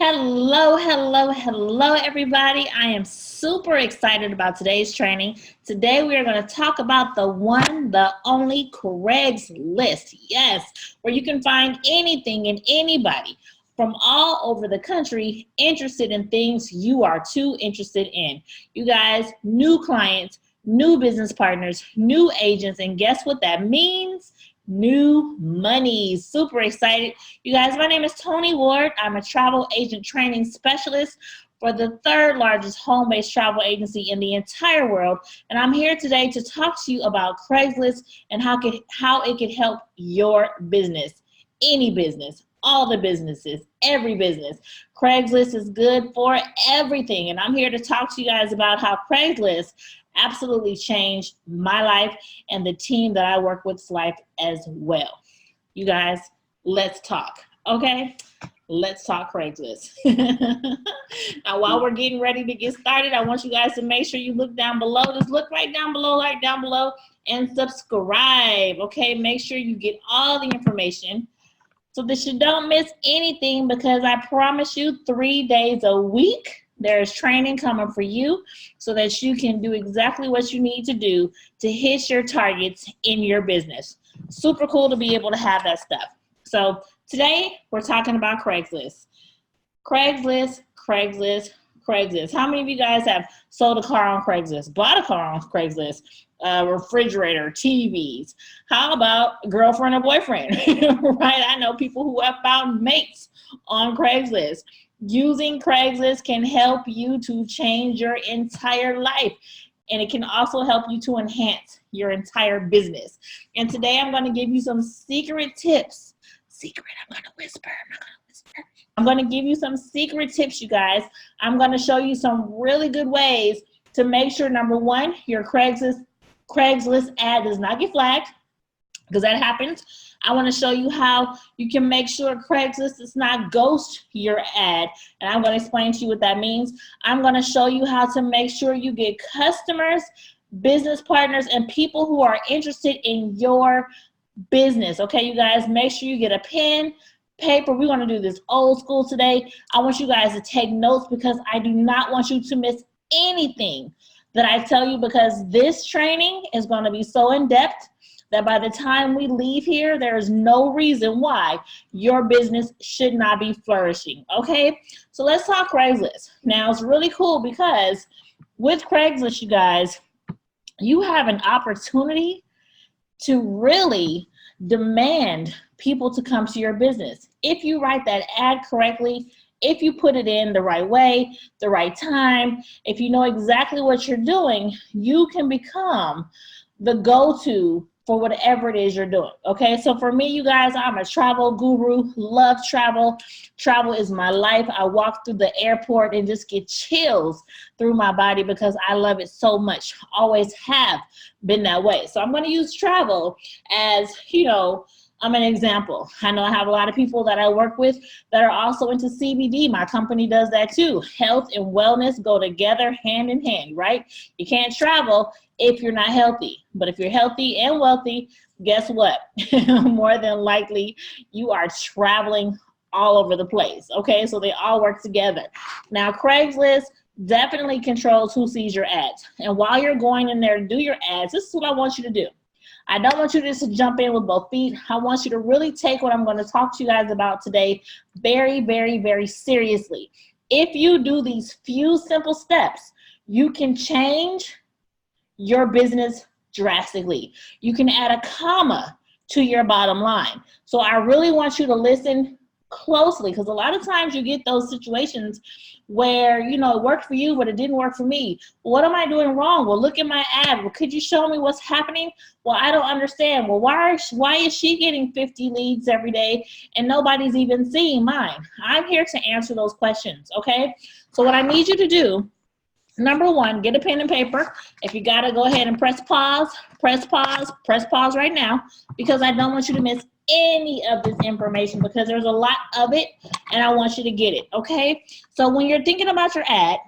Hello, hello, hello, everybody. I am super excited about today's training. Today, we are going to talk about the one, the only Craigslist. Yes, where you can find anything and anybody from all over the country interested in things you are too interested in. You guys, new clients, new business partners, new agents, and guess what that means? New money. Super excited. You guys, my name is Toni Ward. I'm a travel agent training specialist for the third largest home-based travel agency in the entire world. And I'm here today to talk to you about Craigslist and how it could help your business, any business, all the businesses, every business. Craigslist is good for everything. And I'm here to talk to you guys about how Craigslist absolutely changed my life and the team that I work with's life as well. You guys, let's talk, okay? Let's talk Craigslist. Now, while we're getting ready to get started, I want you guys to make sure you look down below. Just look right down below, and subscribe, okay? Make sure you get all the information so that you don't miss anything, because I promise you 3 days a week, there's training coming for you so that you can do exactly what you need to do to hit your targets in your business. Super cool to be able to have that stuff. So today we're talking about Craigslist. Craigslist. How many of you guys have sold a car on Craigslist, bought a car on Craigslist, refrigerator, TVs? How about girlfriend or boyfriend, right? I know people who have found mates on Craigslist. Using Craigslist can help you to change your entire life, and it can also help you to enhance your entire business. And today I'm going to give you some secret tips. I'm going to whisper. I'm going to give you some secret tips, you guys. I'm going to show you some really good ways to make sure, number one, your Craigslist ad does not get flagged, because that happens. I want to show you how you can make sure Craigslist does not ghost your ad, and I'm going to explain to you what that means. I'm going to show you how to make sure you get customers, business partners, and people who are interested in your business. Okay, you guys, make sure you get a pen, paper. We're going to do this old school today. I want you guys to take notes, because I do not want you to miss anything that I tell you, because this training is going to be so in-depth that by the time we leave here, there is no reason why your business should not be flourishing, okay? So let's talk Craigslist. Now, it's really cool because with Craigslist, you guys, you have an opportunity to really demand people to come to your business. If you write that ad correctly, if you put it in the right way, the right time, if you know exactly what you're doing, you can become the go-to for whatever it is you're doing, okay? So for me, you guys, I'm a travel guru, love travel. Travel is my life. I walk through the airport and just get chills through my body because I love it so much. Always have been that way. So I'm gonna use travel as, I'm an example. I know I have a lot of people that I work with that are also into CBD. My company does that too. Health and wellness go together hand in hand, right? You can't travel if you're not healthy. But if you're healthy and wealthy, guess what? More than likely, you are traveling all over the place, okay? So they all work together. Now, Craigslist definitely controls who sees your ads. And while you're going in there to do your ads, this is what I want you to do. I don't want you just to jump in with both feet. I want you to really take what I'm going to talk to you guys about today very, very, very seriously. If you do these few simple steps, you can change your business drastically. You can add a comma to your bottom line. So I really want you to listen closely, because a lot of times you get those situations where, it worked for you, but it didn't work for me. What am I doing wrong? Well, look at my ad. Well, could you show me what's happening? Well, I don't understand. Well, why is she getting 50 leads every day and nobody's even seeing mine? I'm here to answer those questions, okay? So what I need you to do, number one, get a pen and paper. If you gotta, go ahead and press pause right now, because I don't want you to miss any of this information, because there's a lot of it and I want you to get it, okay? So when you're thinking about your ad,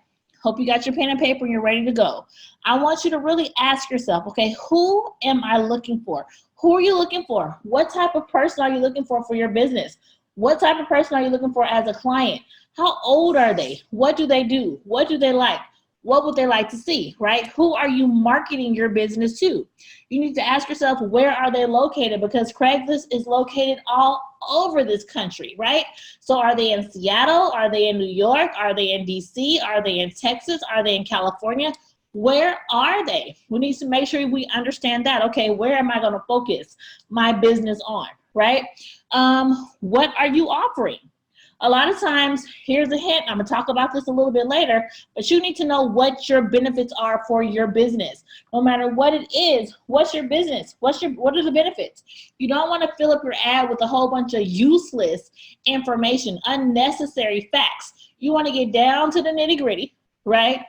hope you got your pen and paper and you're ready to go. I want you to really ask yourself, okay, who am I looking for? Who are you looking for? What type of person are you looking for your business? What type of person are you looking for as a client? How old are they? What do they do? What do they like? What would they like to see, right? Who are you marketing your business to? You need to ask yourself, where are they located? Because Craigslist is located all over this country, right? So are they in Seattle? Are they in New York? Are they in DC? Are they in Texas? Are they in California? Where are they? We need to make sure we understand that. Okay, where am I going to focus my business on, right? What are you offering? A lot of times, here's a hint, I'm gonna talk about this a little bit later, but you need to know what your benefits are for your business. No matter what it is, what's your business? What are the benefits? You don't wanna fill up your ad with a whole bunch of useless information, unnecessary facts. You wanna get down to the nitty gritty, right?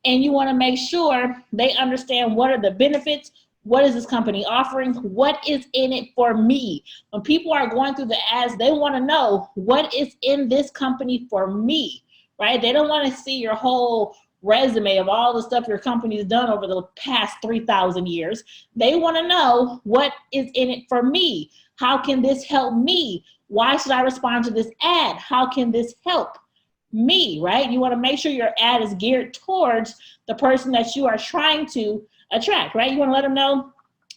And you wanna make sure they understand what are the benefits. What is this company offering? What is in it for me? When people are going through the ads, they want to know what is in this company for me, right? They don't want to see your whole resume of all the stuff your company's done over the past 3,000 years. They want to know what is in it for me. How can this help me? Why should I respond to this ad? How can this help me, right? You want to make sure your ad is geared towards the person that you are trying to attract, right? You want to let them know,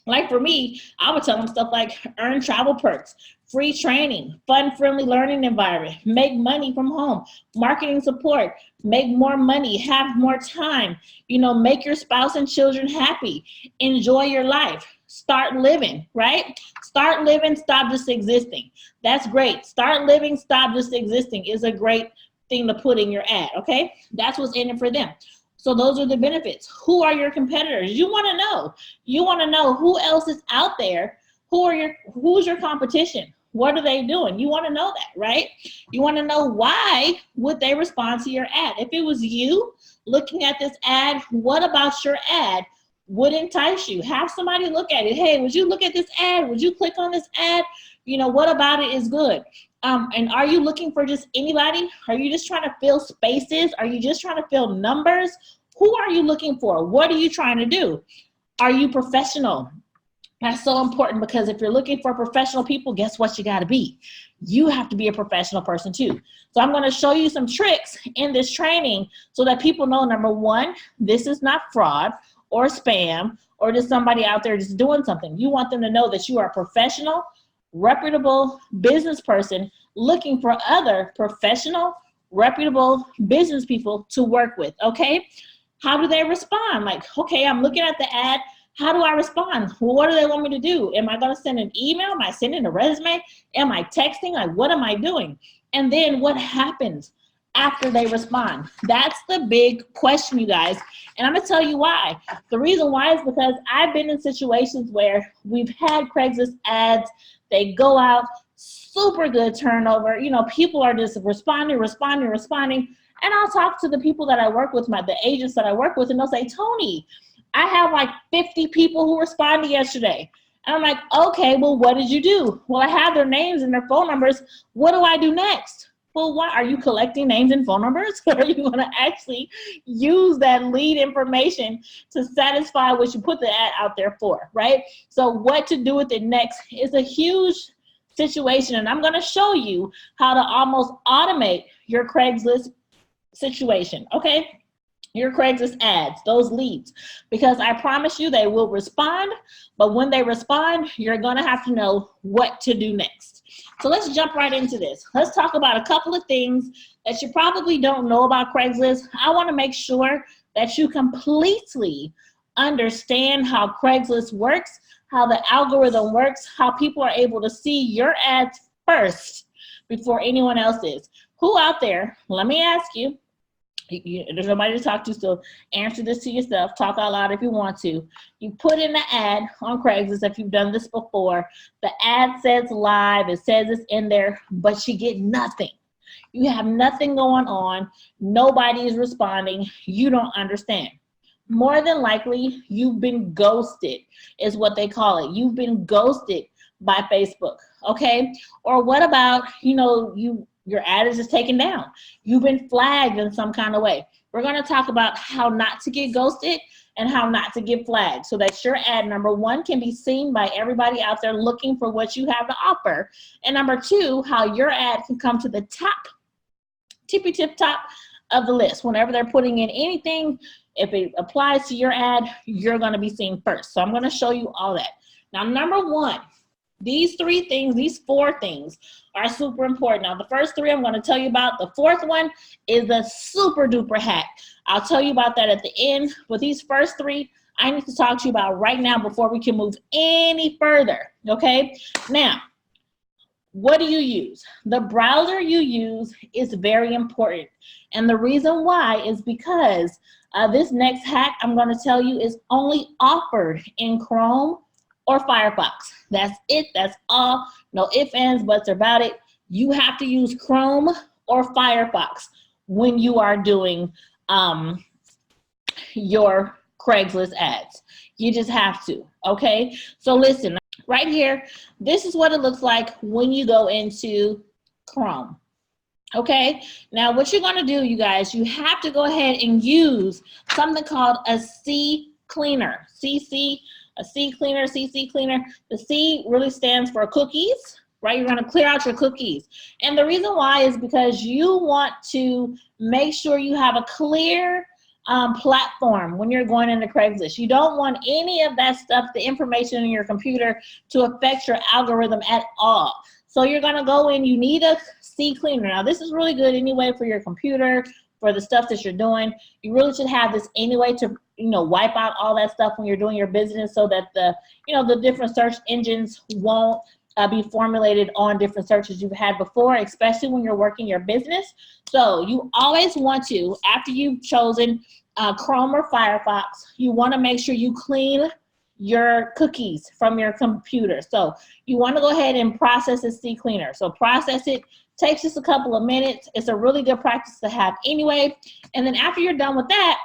like for me, I would tell them stuff like earn travel perks, free training, fun-friendly learning environment, make money from home, marketing support, make more money, have more time, make your spouse and children happy, enjoy your life, start living, right? Start living, stop just existing. That's great. Start living, stop just existing is a great thing to put in your ad, okay? That's what's in it for them. So those are the benefits. Who are your competitors? You want to know. You want to know who else is out there. Who's your competition? What are they doing? You want to know that, right? You want to know why would they respond to your ad. If it was you looking at this ad, what about your ad would entice you? Have somebody look at it. Hey, would you look at this ad? Would you click on this ad? What about it is good? And are you looking for just anybody? Are you just trying to fill spaces? Are you just trying to fill numbers? Who are you looking for? What are you trying to do? Are you professional? That's so important, because if you're looking for professional people, guess what you got to be? You have to be a professional person too. So I'm going to show you some tricks in this training so that people know, number one, this is not fraud or spam or just somebody out there just doing something. You want them to know that you are a professional, reputable business person looking for other professional, reputable business people to work with, okay? How do they respond? Like, okay, I'm looking at the ad. How do I respond? Well, what do they want me to do? Am I going to send an email? Am I sending a resume? Am I texting? Like, what am I doing? And then what happens after they respond? That's the big question, you guys. And I'm going to tell you why. The reason why is because I've been in situations where we've had Craigslist ads. They go out, super good turnover. People are just responding. And I'll talk to the people that I work with, the agents that I work with, and they'll say, Toni, I have like 50 people who responded yesterday. And I'm like, okay, well, what did you do? Well, I have their names and their phone numbers. What do I do next? Well, why are you collecting names and phone numbers? Or are you going to actually use that lead information to satisfy what you put the ad out there for, right? So what to do with it next is a huge situation. And I'm going to show you how to almost automate your Craigslist situation, okay? Your Craigslist ads, those leads, because I promise you they will respond, but when they respond, you're gonna have to know what to do next. So let's jump right into this. Let's talk about a couple of things that you probably don't know about Craigslist. I wanna make sure that you completely understand how Craigslist works, how the algorithm works, how people are able to see your ads first before anyone else is. Who out there, let me ask you, there's nobody to talk to, so answer this to yourself. Talk out loud if you want to. You put in the ad on Craigslist, if you've done this before. The ad says live. It says it's in there, but you get nothing. You have nothing going on. Nobody is responding. You don't understand. More than likely, you've been ghosted, is what they call it. You've been ghosted by Facebook, okay? Or what about, your ad is just taken down. You've been flagged in some kind of way. We're going to talk about how not to get ghosted and how not to get flagged so that your ad, number one, can be seen by everybody out there looking for what you have to offer. And number two, how your ad can come to the top, tippy tip top of the list. Whenever they're putting in anything, if it applies to your ad, you're going to be seen first. So I'm going to show you all that. Now, number one, these three things, these four things are super important. Now, the first three I'm going to tell you about. The fourth one is a super duper hack. I'll tell you about that at the end. But these first three, I need to talk to you about right now before we can move any further. Okay? Now, what do you use? The browser you use is very important. And the reason why is because this next hack I'm going to tell you is only offered in Chrome or Firefox. That's it. That's all. No ifs, ands, buts about it. You have to use Chrome or Firefox when you are doing your Craigslist ads. You just have to, okay? So listen, right here, this is what it looks like when you go into Chrome. Okay, now what you're going to do, you guys, you have to go ahead and use something called a C cleaner. CC cleaner. The C really stands for cookies, right? You're going to clear out your cookies. And the reason why is because you want to make sure you have a clear platform when you're going into Craigslist. You don't want any of that stuff, the information in your computer, to affect your algorithm at all. So you're going to go in, you need a C cleaner. Now this is really good anyway for your computer, for the stuff that you're doing. You really should have this anyway to, wipe out all that stuff when you're doing your business so that the different search engines won't be formulated on different searches you've had before, especially when you're working your business. So you always want to, after you've chosen Chrome or Firefox, you want to make sure you clean your cookies from your computer. So you want to go ahead and process the C cleaner. So process it, takes just a couple of minutes. It's a really good practice to have anyway. And then after you're done with that,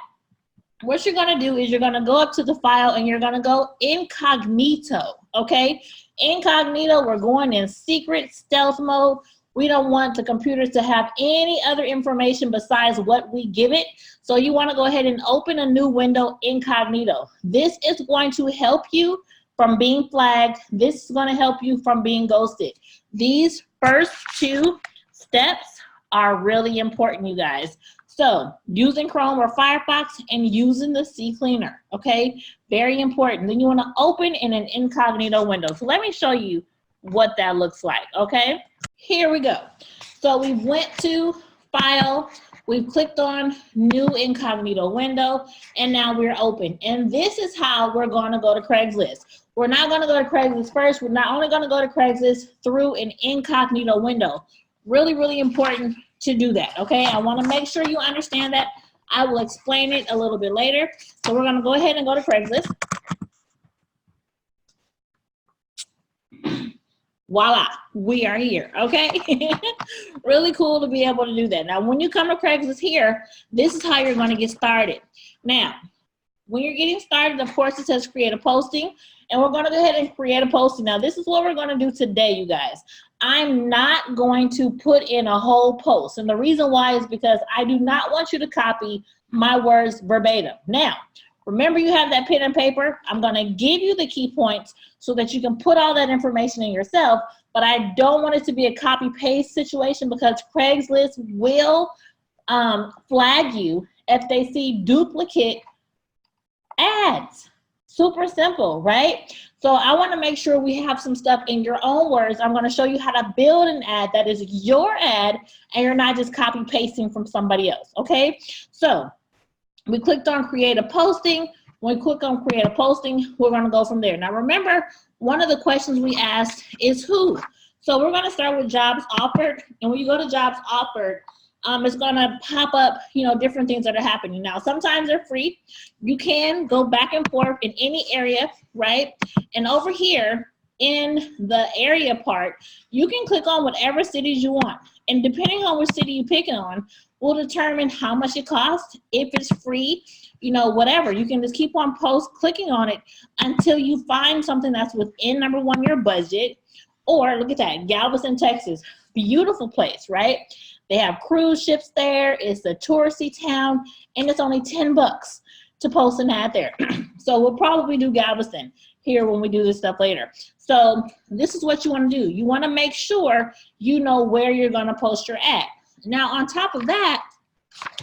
what you're going to do is you're going to go up to the file and you're going to go incognito, okay? Incognito, we're going in secret stealth mode. We don't want the computer to have any other information besides what we give it. So you want to go ahead and open a new window incognito. This is going to help you from being flagged. This is going to help you from being ghosted. These first two steps are really important, you guys. So using Chrome or Firefox and using the C cleaner, okay? Very important. Then you want to open in an incognito window. So let me show you what that looks like, okay? Here we go. So we went to File, we've clicked on New Incognito Window, and now we're open. And this is how we're going to go to Craigslist. We're not going to go to Craigslist first. We're not only going to go to Craigslist through an incognito window. Really, really important to do that, okay? I want to make sure you understand that. I will explain it a little bit later. So we're going to go ahead and go to Craigslist. Voila, we are here, okay? Really cool to be able to do that. Now, when you come to Craigslist here, this is how you're going to get started. Now, when you're getting started, of course, it says create a posting, and we're going to go ahead and create a posting. Now, this is what we're going to do today, you guys. I'm not going to put in a whole post, and the reason why is because I do not want you to copy my words verbatim. Now, remember you have that pen and paper. I'm going to give you the key points so that you can put all that information in yourself, but I don't want it to be a copy-paste situation because Craigslist will flag you if they see duplicate ads. Super simple, right? So I want to make sure we have some stuff in your own words. I'm going to show you how to build an ad that is your ad and you're not just copy-pasting from somebody else, okay? So we clicked on create a posting. When we click on create a posting, we're going to go from there. Now remember, one of the questions we asked is who. So we're going to start with jobs offered. And when you go to jobs offered, it's going to pop up, different things that are happening. Now, sometimes they're free. You can go back and forth in any area, right? And over here in the area part, you can click on whatever cities you want. And depending on which city you pick it on, will determine how much it costs, if it's free, whatever. You can just keep on clicking on it until you find something that's within, number one, your budget. Or look at that, Galveston, Texas. beautiful place, right? They have cruise ships there. It's a touristy town, and it's only 10 bucks to post an ad there. So we'll probably do Galveston here when we do this stuff later. So this is what you want to do. You want to make sure you know where you're going to post your ad. Now, on top of that,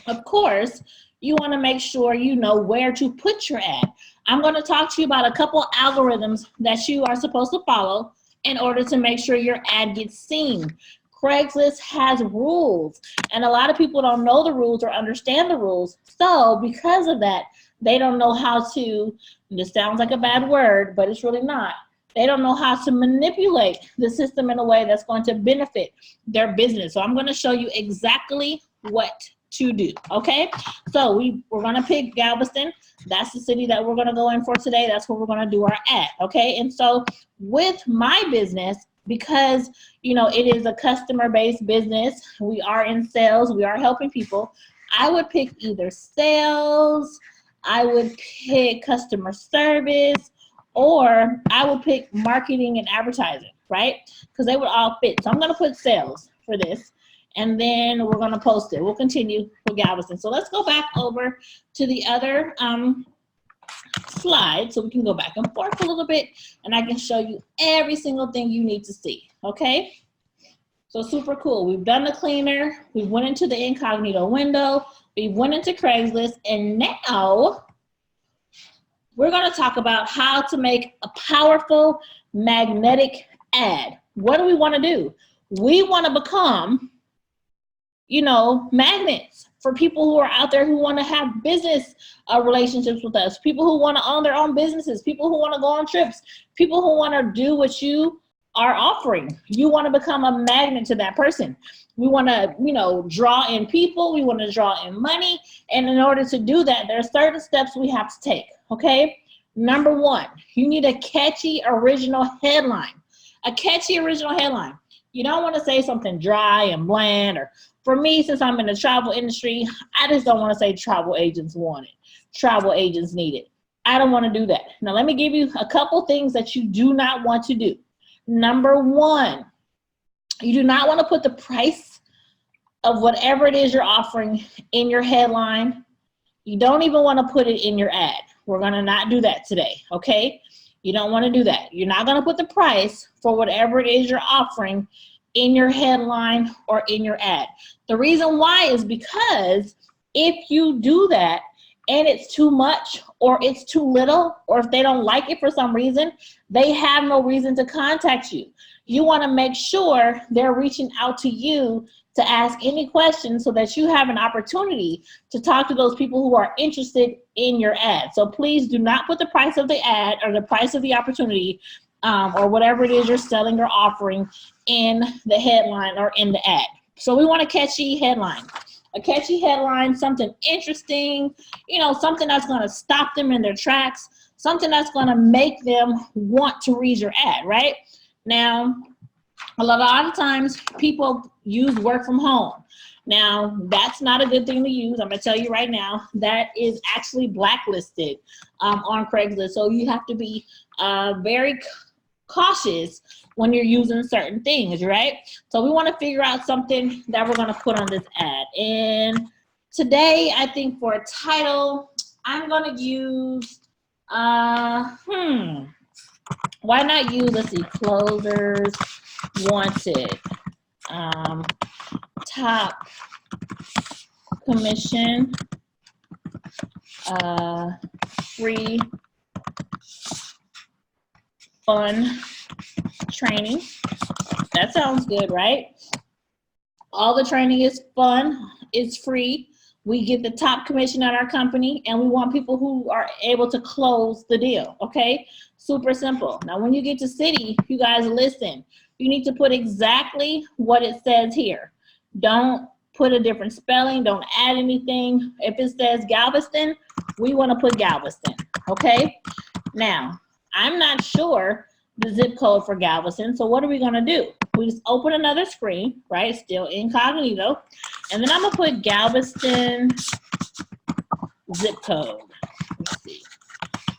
of course, you want to make sure you know where to put your ad. I'm going to talk to you about a couple algorithms that you are supposed to follow in order to make sure your ad gets seen. Craigslist has rules, and a lot of people don't know the rules or understand the rules. So because of that, they don't know how to, this sounds like a bad word, but it's really not. They don't know how to manipulate the system in a way that's going to benefit their business. So I'm going to show you exactly what to do, okay? So we're going to pick Galveston. That's the city that we're going to go in for today. That's where we're going to do our ad, okay? And so with my business, because it is a customer-based business, we are in sales, we are helping people, I would pick either sales, I would pick customer service, or I would pick marketing and advertising, right? Because they would all fit. So I'm going to put sales for this, and then we're going to post it. We'll continue with Galveston. So let's go back over to the other slide so we can go back and forth a little bit, and I can show you every single thing you need to see, okay? So super cool. We've done the cleaner. We went into the incognito window. We went into Craigslist, and now we're going to talk about how to make a powerful magnetic ad. What do we want to do? We want to become, magnets for people who are out there who want to have business relationships with us, people who want to own their own businesses, people who want to go on trips, people who want to do what you are offering. You want to become a magnet to that person. We want to, draw in people. We want to draw in money. And in order to do that, there are certain steps we have to take, okay? Number one, you need a catchy original headline. A catchy original headline. You don't want to say something dry and bland, or for me, since I'm in the travel industry, I just don't want to say travel agents want it. Travel agents need it. I don't want to do that. Now, let me give you a couple things that you do not want to do. Number one, you do not want to put the price of whatever it is you're offering in your headline. You don't even want to put it in your ad. We're going to not do that today, okay? You don't want to do that. You're not going to put the price for whatever it is you're offering in your headline or in your ad. The reason why is because if you do that and it's too much or it's too little, or if they don't like it for some reason, they have no reason to contact you. You want to make sure they're reaching out to you to ask any questions so that you have an opportunity to talk to those people who are interested in your ad. So please do not put the price of the ad or the price of the opportunity or whatever it is you're selling or offering in the headline or in the ad. So we want a catchy headline. A catchy headline, something interesting, something that's going to stop them in their tracks, something that's going to make them want to read your ad, right? Now, a lot of times people use work from home. Now, that's not a good thing to use. I'm going to tell you right now, that is actually blacklisted on Craigslist. So you have to be very cautious when you're using certain things, right? So we want to figure out something that we're going to put on this ad. And today, I think for a title, I'm going to use, why not use, let's see, closers wanted, top commission, free fun training. That sounds good, right? All the training is fun, it's free. We get the top commission at our company, and we want people who are able to close the deal, okay? Super simple. Now, when you get to city, you guys listen. You need to put exactly what it says here. Don't put a different spelling. Don't add anything. If it says Galveston, we want to put Galveston, okay? Now, I'm not sure the zip code for Galveston, so what are we going to do? We just open another screen, right? Still incognito. And then I'm going to put Galveston zip code. Let's see.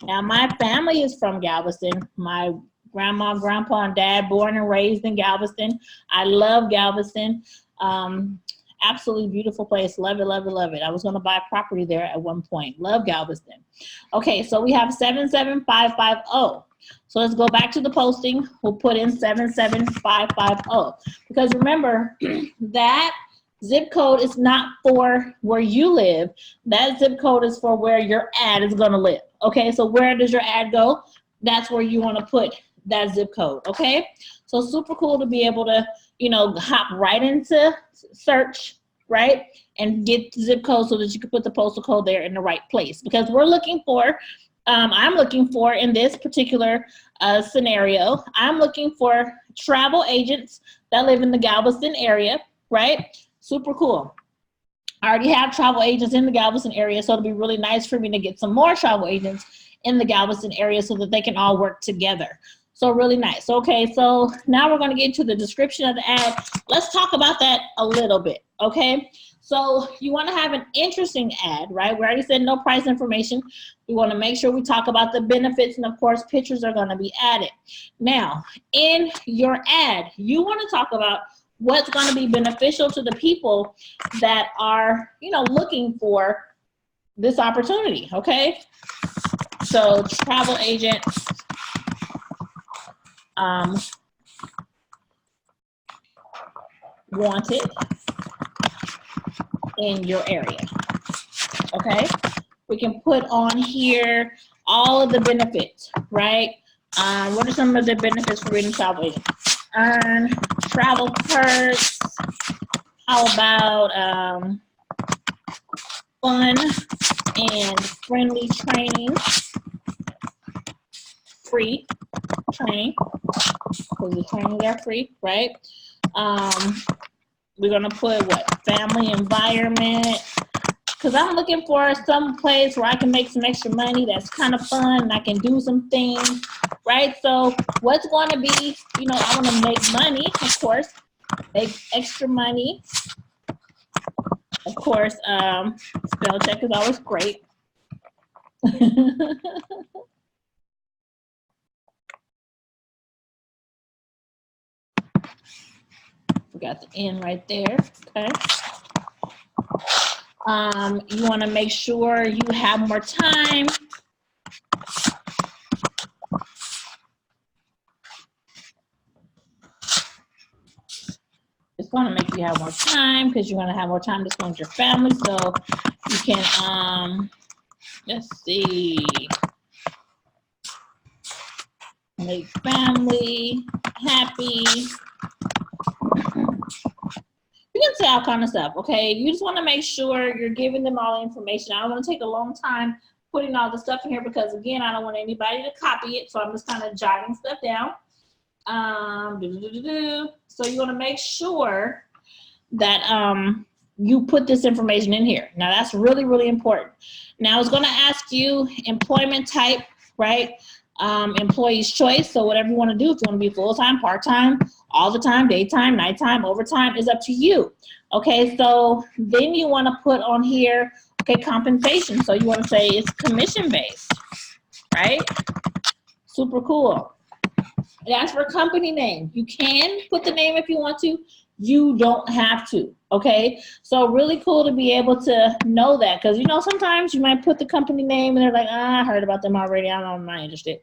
Now, my family is from Galveston. My grandma, grandpa, and dad, born and raised in Galveston. I love Galveston. Absolutely beautiful place. Love it, love it, love it. I was going to buy a property there at one point. Love Galveston. Okay, so we have 77550. So let's go back to the posting. We'll put in 77550 because remember that zip code is not for where you live. That zip code is for where your ad is going to live. Okay, so where does your ad go? That's where you want to put that zip code. Okay, so super cool to be able to, you know, hop right into search, right, and get the zip code so that you can put the postal code there in the right place, because we're looking for I'm looking for, in this particular scenario, I'm looking for travel agents that live in the Galveston area, right? Super cool. I already have travel agents in the Galveston area, so it'll be really nice for me to get some more travel agents in the Galveston area so that they can all work together. So really nice. Okay, so now we're going to get into the description of the ad. Let's talk about that a little bit, okay? So you want to have an interesting ad, right? We already said no price information. We want to make sure we talk about the benefits, and of course, pictures are going to be added. Now, in your ad, you want to talk about what's going to be beneficial to the people that are, you know, looking for this opportunity, okay? So travel agents, wanted in your area, okay? We can put on here all of the benefits, right? What are some of the benefits for being a travel agent? Earn travel perks. How about fun and friendly training? Free training, because the trainings are free, right? We're gonna put what? Family environment, because I'm looking for some place where I can make some extra money that's kind of fun and I can do some things, right? So what's going to be, you know, I want to make money, of course, make extra money. Of course, spell check is always great. We got the N right there, okay? You want to make sure you have more time. It's going to make you have more time because you're going to have more time to spend with your family. So you can, let's see, make family happy. You can say all kind of stuff, okay? You just want to make sure you're giving them all the information. I don't want to take a long time putting all the stuff in here because, again, I don't want anybody to copy it. So I'm just kind of jotting stuff down. So you want to make sure that you put this information in here. Now, that's really, really important. Now, it's going to ask you employment type, right? Employee's choice. So whatever you want to do, if you want to be full-time, part-time, all the time, daytime, nighttime, overtime, is up to you. Okay, so then you want to put on here, okay, compensation. So you want to say it's commission-based, right? Super cool. It asks for company name. You can put the name if you want to. You don't have to, okay? So really cool to be able to know that, because, you know, sometimes you might put the company name and they're like, I heard about them already. I'm not interested.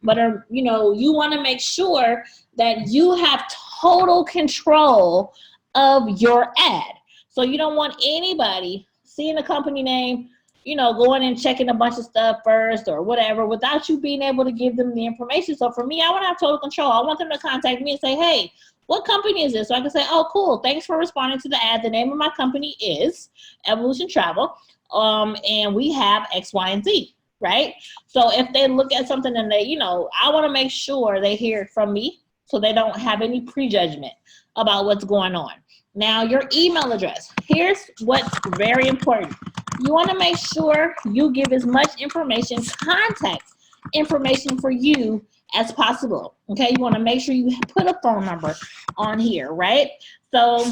But, you know, you want to make sure that you have total control of your ad. So you don't want anybody seeing the company name, you know, going and checking a bunch of stuff first or whatever without you being able to give them the information. So for me, I want to have total control. I want them to contact me and say, hey, what company is this? So I can say, oh, cool. Thanks for responding to the ad. The name of my company is Evolution Travel. And we have X, Y, and Z, right? So if they look at something and they, you know, I want to make sure they hear it from me so they don't have any prejudgment about what's going on. Now, your email address. Here's what's very important. You want to make sure you give as much information, contact information for you as possible. Okay, you want to make sure you put a phone number on here, right? So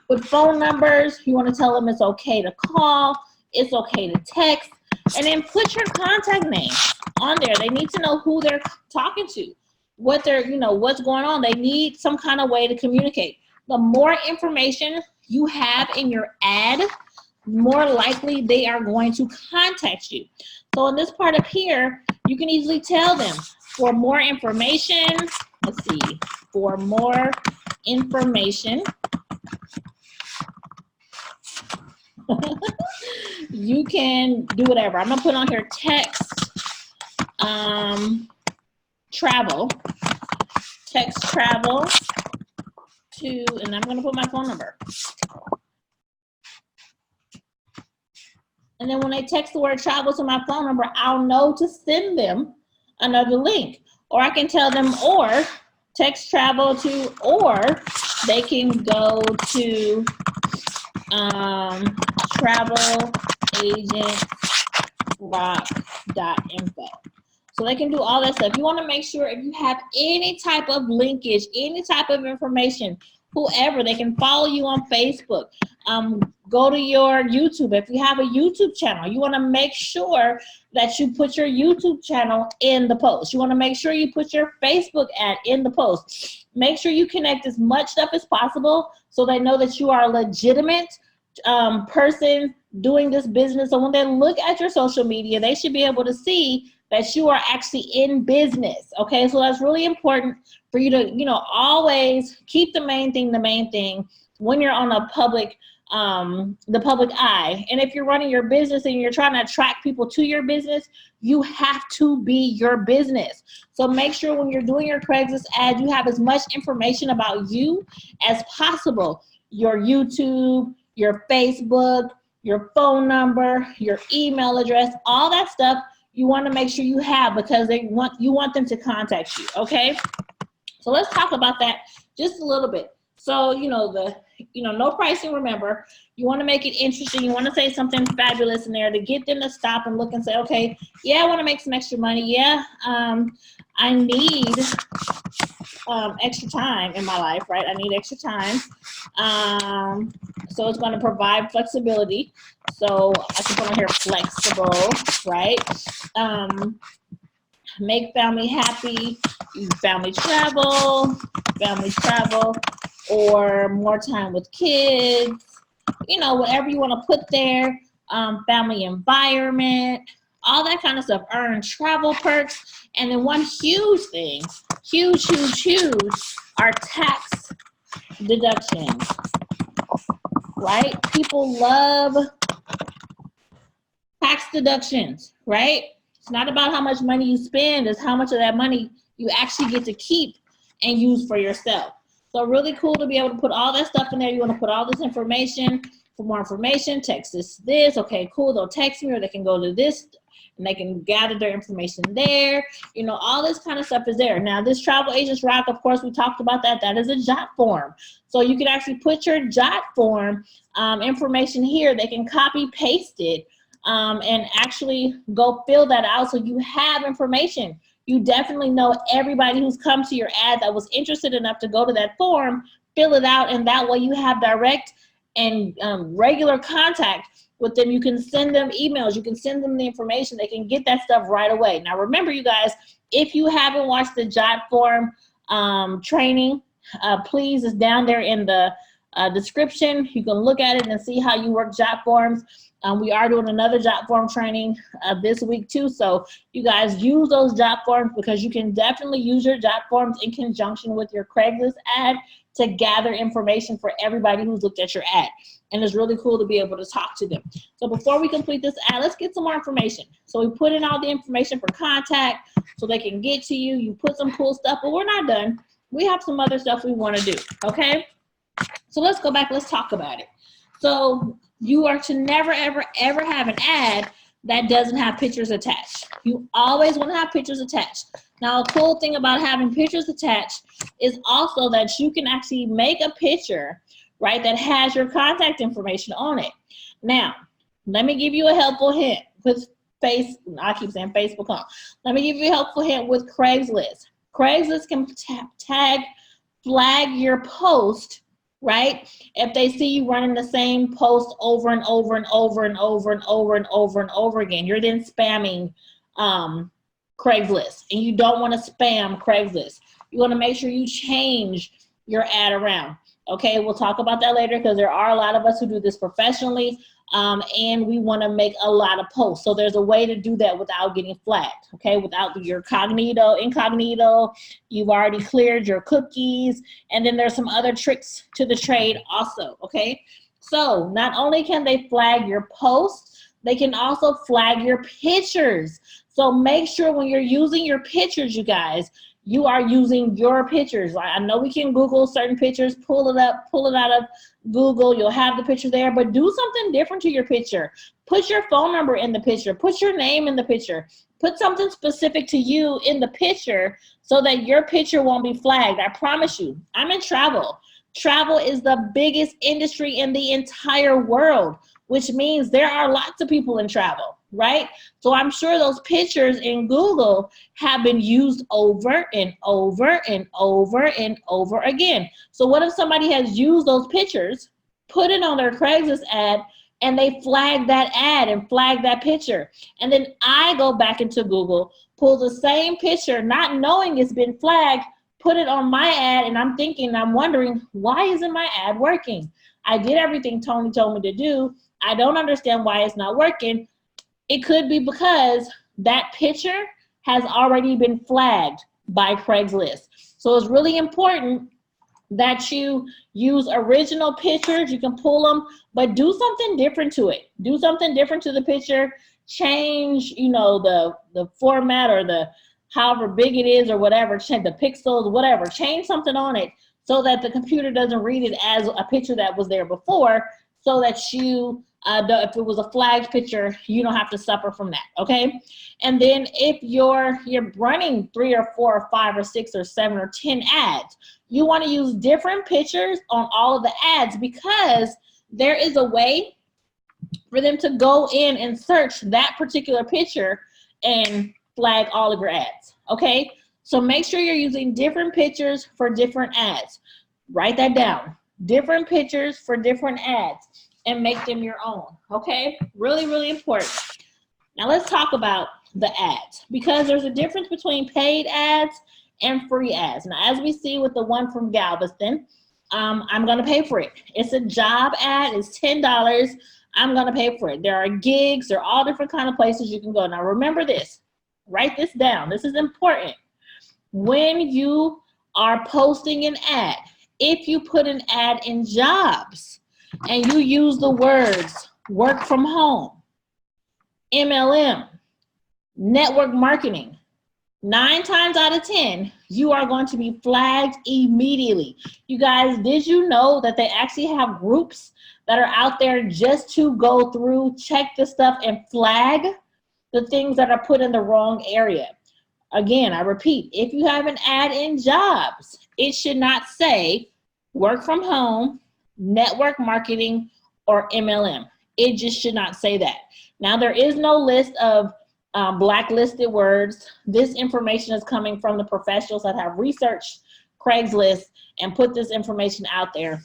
with phone numbers, you want to tell them it's okay to call, it's okay to text, and then put your contact name on there. They need to know who they're talking to. what they're, what's going on. They need some kind of way to communicate. The more information you have in your ad, more likely they are going to contact you. So in this part up here, you can easily tell them, for more information, let's see, for more information, you can do whatever. I'm gonna put on here text travel to, and I'm gonna put my phone number. And then when they text the word travel to my phone number, I'll know to send them another link. Or I can tell them, or text travel to, or they can go to travelagentrock.info. So they can do all that stuff. You want to make sure if you have any type of linkage, any type of information, whoever, they can follow you on Facebook. Go to your YouTube. If you have a YouTube channel, you want to make sure that you put your YouTube channel in the post. You want to make sure you put your Facebook ad in the post. Make sure you connect as much stuff as possible so they know that you are a legitimate person doing this business. So when they look at your social media, they should be able to see that you are actually in business. Okay, so that's really important for you to, always keep the main thing when you're on a public, the public eye. And if you're running your business and you're trying to attract people to your business, you have to be your business. So make sure when you're doing your Craigslist ad, you have as much information about you as possible. Your YouTube, your Facebook, your phone number, your email address, all that stuff you want to make sure you have, because you want them to contact you. Okay, so let's talk about that just a little bit. So no pricing. Remember, you want to make it interesting. You want to say something fabulous in there to get them to stop and look and say, okay, yeah, I want to make some extra money. Yeah, I need extra time in my life, right? I need extra time. So it's going to provide flexibility. So I can put on here flexible, right? Make family happy, family travel, or more time with kids, whatever you want to put there, family environment, all that kind of stuff. Earn travel perks. And then one huge thing, huge, are tax deductions, right? People love tax deductions, right? It's not about how much money you spend, it's how much of that money you actually get to keep and use for yourself. So really cool to be able to put all that stuff in there. You want to put all this information. For more information, text this. Okay, cool. They'll text me, or they can go to this and they can gather their information there. All this kind of stuff is there. Now, this Travel Agents Rock, of course, we talked about that. That is a jot form. So you can actually put your jot form information here. They can copy paste it and actually go fill that out so you have information. You definitely know everybody who's come to your ad that was interested enough to go to that form, fill it out, and that way you have direct and regular contact with them. You can send them emails, you can send them the information, they can get that stuff right away. Now remember, you guys, if you haven't watched the jot form training, please, it's down there in the description. You can look at it and see how you work jot forms. We are doing another jot form training this week too, so you guys use those jot forms, because you can definitely use your jot forms in conjunction with your Craigslist ad to gather information for everybody who's looked at your ad. And it's really cool to be able to talk to them. So before we complete this ad, let's get some more information. So we put in all the information for contact so they can get to you. You put some cool stuff, but we're not done. We have some other stuff we want to do, okay? So let's go back, let's talk about it. So you are to never, ever, ever have an ad that doesn't have pictures attached. You always want to have pictures attached. Now, a cool thing about having pictures attached is also that you can actually make a picture, right, that has your contact information on it. Now, let me give you a helpful hint with I keep saying Facebook, huh? Let me give you a helpful hint with Craigslist. Craigslist can flag your post, right? If they see you running the same post over and over and over and over and over and over and over again, you're then spamming Craigslist, and you don't want to spam Craigslist. You want to make sure you change your ad around. Okay, we'll talk about that later because there are a lot of us who do this professionally, and we want to make a lot of posts. So there's a way to do that without getting flagged, okay, without your incognito, you've already cleared your cookies, and then there's some other tricks to the trade also, okay? So not only can they flag your posts, they can also flag your pictures. So make sure when you're using your pictures, you guys, you are using your pictures. I know we can Google certain pictures, pull it out of Google, you'll have the picture there, but do something different to your picture. Put your phone number in the picture, put your name in the picture, put something specific to you in the picture so that your picture won't be flagged. I promise you, I'm in travel. Travel is the biggest industry in the entire world, which means there are lots of people in travel, right? So I'm sure those pictures in Google have been used over and over and over and over again. So what if somebody has used those pictures, put it on their Craigslist ad, and they flag that ad and flag that picture? And then I go back into Google, pull the same picture, not knowing it's been flagged, put it on my ad, and I'm wondering, why isn't my ad working? I did everything Toni told me to do. I don't understand why it's not working. It could be because that picture has already been flagged by Craigslist. So it's really important that you use original pictures. You can pull them, but do something different to it. Do something different to the picture. Change, the format or the however big it is or whatever, change the pixels, whatever. Change something on it so that the computer doesn't read it as a picture that was there before, so that you, if it was a flagged picture, you don't have to suffer from that, okay? And then if you're running 3 or 4 or 5 or 6 or 7 or 10 ads, you want to use different pictures on all of the ads, because there is a way for them to go in and search that particular picture and flag all of your ads, okay? So make sure you're using different pictures for different ads. Write that down. Different pictures for different ads, and make them your own, okay? Really, really important. Now let's talk about the ads, because there's a difference between paid ads and free ads. Now, as we see with the one from Galveston, I'm gonna pay for it. It's a job ad, it's $10. I'm gonna pay for it. There are gigs, there are all different kind of places you can go. Now remember this, write this down, this is important. When you are posting an ad, if you put an ad in jobs and you use the words work from home, MLM, network marketing, 9 times out of 10, you are going to be flagged immediately. You guys, did you know that they actually have groups that are out there just to go through, check the stuff, and flag the things that are put in the wrong area? Again, I repeat, if you have an ad in jobs, it should not say work from home, network marketing, or MLM. It just should not say that. Now, there is no list of blacklisted words. This information is coming from the professionals that have researched Craigslist and put this information out there.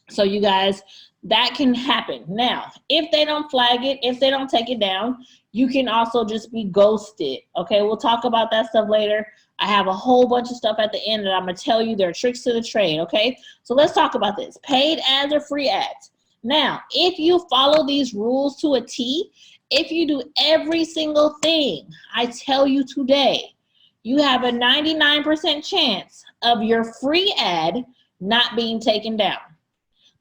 So you guys, that can happen. Now, if they don't flag it, if they don't take it down, you can also just be ghosted, okay? We'll talk about that stuff later. I have a whole bunch of stuff at the end that I'm gonna tell you. There are tricks to the trade, okay? So let's talk about this. Paid ads or free ads. Now, if you follow these rules to a T, if you do every single thing I tell you today, you have a 99% chance of your free ad not being taken down.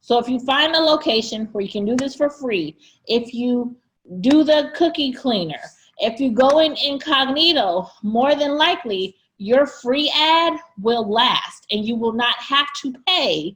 So if you find a location where you can do this for free, if you do the cookie cleaner, if you go in incognito, more than likely your free ad will last and you will not have to pay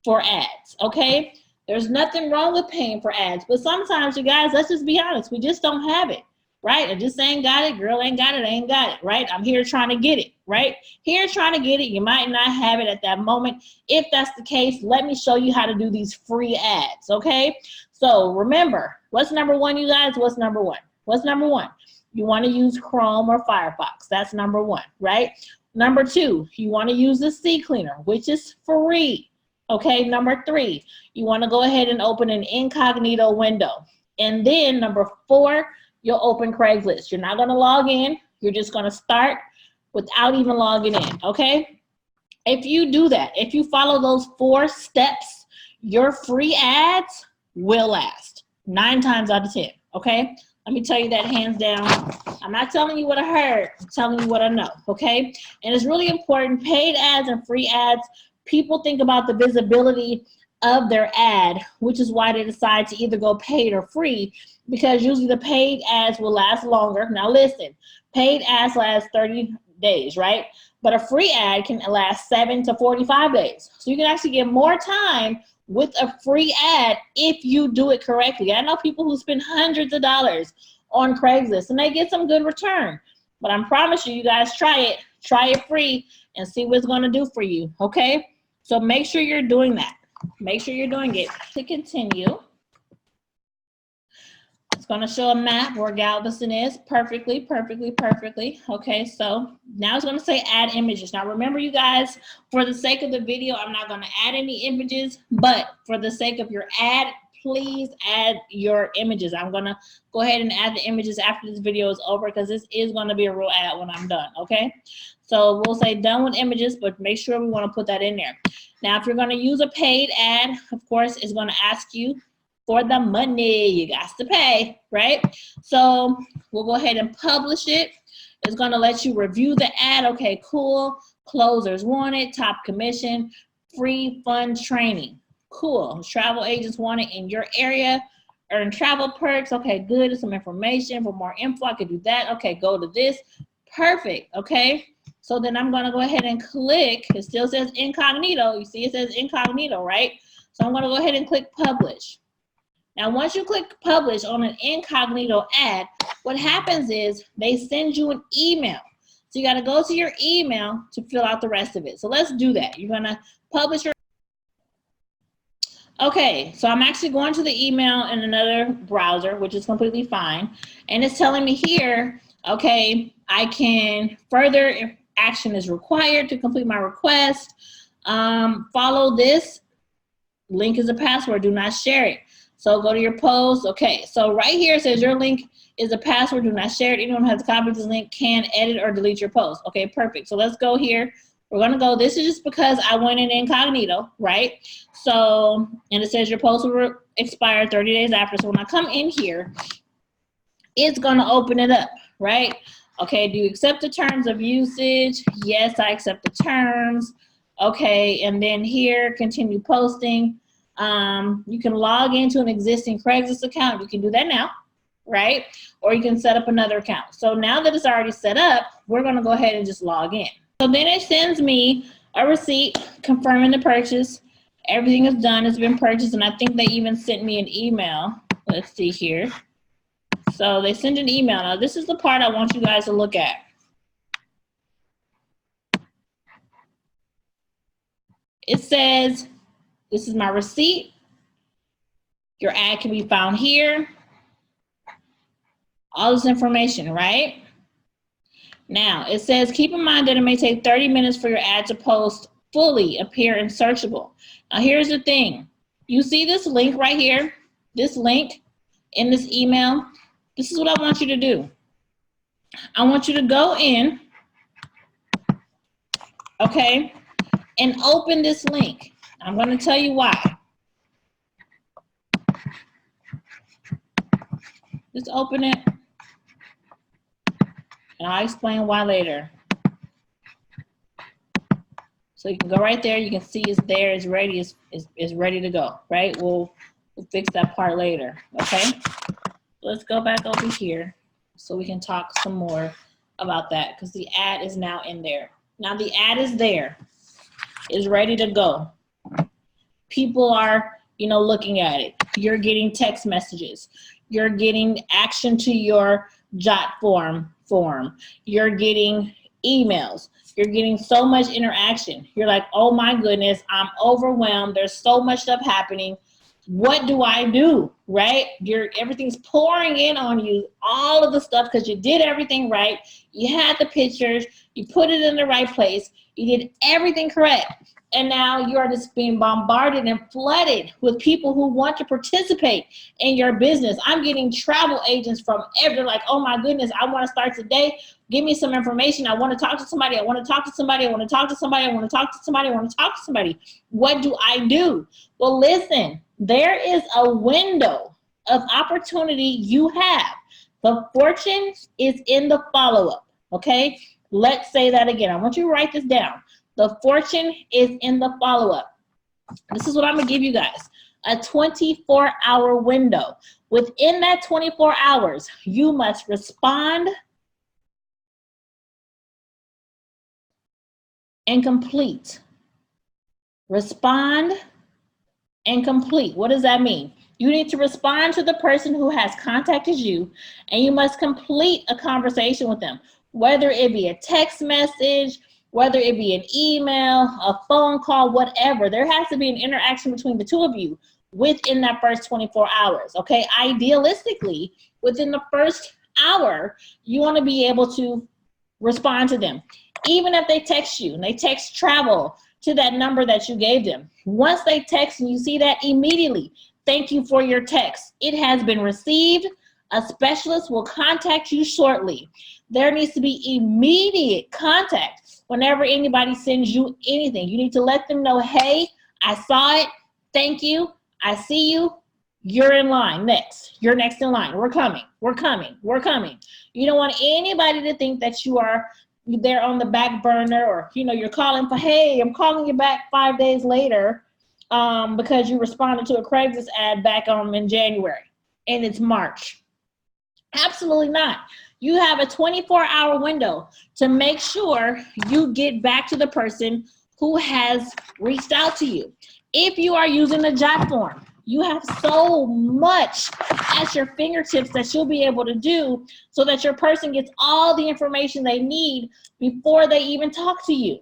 for ads, okay? There's nothing wrong with paying for ads, but sometimes, you guys, let's just be honest, we just don't have it, right? I just ain't got it, girl ain't got it, ain't got it, right? I'm here trying to get it, right? Here trying to get it, you might not have it at that moment. If that's the case, let me show you how to do these free ads, okay? So remember, what's number one, you guys? What's number one? What's number one? You want to use Chrome or Firefox. That's number one, right? Number two, you want to use the C Cleaner, which is free. Okay, number three, you want to go ahead and open an incognito window. And then number four, you'll open Craigslist. You're not going to log in. You're just going to start without even logging in, okay? If you do that, if you follow those 4 steps, your free ads will last 9 times out of 10, okay? Let me tell you that hands down. I'm not telling you what I heard, I'm telling you what I know, okay? And it's really important, paid ads and free ads, people think about the visibility of their ad, which is why they decide to either go paid or free, because usually the paid ads will last longer. Now listen, paid ads last 30 days, right? But a free ad can last 7 to 45 days. So you can actually get more time with a free ad if you do it correctly. I know people who spend hundreds of dollars on Craigslist and they get some good return. But I promise you, you guys try it free and see what it's gonna do for you, okay? So make sure you're doing that. Make sure you're doing it. To continue, it's going to show a map where Galveston is perfectly. Okay, so now it's going to say add images. Now remember, you guys, for the sake of the video, I'm not going to add any images, but for the sake of your ad, please add your images. I'm going to go ahead and add the images after this video is over, because this is going to be a real ad when I'm done, okay? So we'll say done with images, but make sure we want to put that in there. Now, if you're going to use a paid ad, of course, it's going to ask you for the money. You got to pay, right? So we'll go ahead and publish it. It's going to let you review the ad. Okay, cool. Closers wanted, top commission, free fun training. Cool. Travel agents wanted in your area. Earn travel perks. Okay, good. Some information. For more info, I could do that. Okay, go to this. Perfect. Okay. So then I'm going to go ahead and click. It still says incognito. You see it says incognito, right? So I'm going to go ahead and click publish. Now, once you click publish on an incognito ad, what happens is they send you an email. So you got to go to your email to fill out the rest of it. So let's do that. You're going to publish your. Okay, so I'm actually going to the email in another browser, which is completely fine. And it's telling me here, okay, I can further action is required to complete my request. Follow this. Link is a password. Do not share it. So go to your post. Okay, so right here it says your link is a password. Do not share it. Anyone who has a copy of this link can edit or delete your post. Okay, perfect. So let's go here. We're going to go. This is just because I went in incognito, right? So, and it says your post will expire 30 days after. So when I come in here, it's going to open it up, right? Okay, do you accept the terms of usage? Yes, I accept the terms. Okay, and then here, continue posting. You can log into an existing Craigslist account. You can do that now, right? Or you can set up another account. So now that it's already set up, we're going to go ahead and just log in. So then it sends me a receipt confirming the purchase. Everything is done. It's been purchased, and I think they even sent me an email. Let's see here. So they send an email. Now this is the part I want you guys to look at. It says, this is my receipt. Your ad can be found here. All this information, right? Now, it says, keep in mind that it may take 30 minutes for your ad to post fully appear and searchable. Now, here's the thing. You see this link right here? This link in this email? This is what I want you to do. I want you to go in, okay, and open this link. I'm going to tell you why. Just open it, and I'll explain why later. So you can go right there. You can see it's there. It's ready. It's ready to go, right? We'll fix that part later, okay? Let's go back over here so we can talk some more about that, because the ad is now in there. Now the ad is there. It's ready to go. People are, looking at it. You're getting text messages. You're getting action to your jot form. You're getting emails. You're getting so much interaction. You're like, oh my goodness, I'm overwhelmed. There's so much stuff happening. What do I do? right? Everything's pouring in on you, all of the stuff, because you did everything right. You had the pictures, you put it in the right place, you did everything correct. And now you're just being bombarded and flooded with people who want to participate in your business. I'm getting travel agents from everywhere, like, oh my goodness, I want to start today. Give me some information. I want to talk to somebody. I want to talk to somebody. I want to talk to somebody. I want to talk to somebody. I want to talk to somebody. What do I do? Well, listen, there is a window of opportunity you have. The fortune is in the follow-up, okay? Let's say that again. I want you to write this down. The fortune is in the follow-up. This is what I'm going to give you guys. A 24-hour window. Within that 24 hours, you must respond and complete. Respond and complete. What does that mean? You need to respond to the person who has contacted you, and you must complete a conversation with them, whether it be a text message, whether it be an email, a phone call, whatever. There has to be an interaction between the two of you within that first 24 hours, okay? Idealistically, within the first hour, you want to be able to respond to them. Even if they text you and they text travel to that number that you gave them. Once they text and you see that, immediately, thank you for your text. It has been received. A specialist will contact you shortly. There needs to be immediate contact whenever anybody sends you anything. You need to let them know, hey, I saw it. Thank you. I see you. You're in line next. You're next in line. We're coming. We're coming. We're coming. You don't want anybody to think that you are there on the back burner, or you're calling for, hey, I'm calling you back 5 days later because you responded to a Craigslist ad back in January and it's March. Absolutely not. You have a 24-hour window to make sure you get back to the person who has reached out to you. If you are using the jot form, you have so much at your fingertips that you'll be able to do so that your person gets all the information they need before they even talk to you.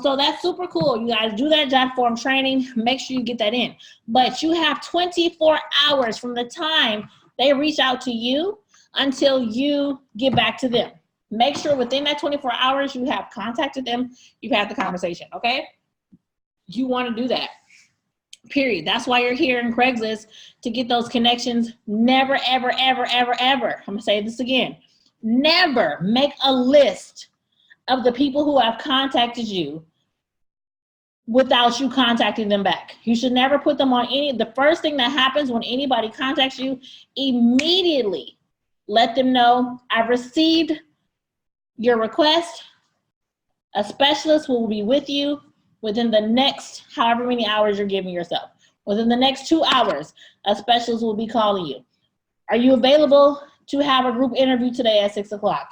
So that's super cool. You guys do that jot form training. Make sure you get that in. But you have 24 hours from the time they reach out to you until you get back to them. Make sure within that 24 hours you have contacted them, you've had the conversation, okay? You want to do that. Period. That's why you're here in Craigslist, to get those connections. Never, ever, ever, ever, ever. I'm going to say this again. Never make a list of the people who have contacted you without you contacting them back. You should never put them on the first thing that happens when anybody contacts you, immediately let them know, I've received your request. A specialist will be with you within the next however many hours you're giving yourself. Within the next 2 hours, a specialist will be calling you. Are you available to have a group interview today at 6 o'clock?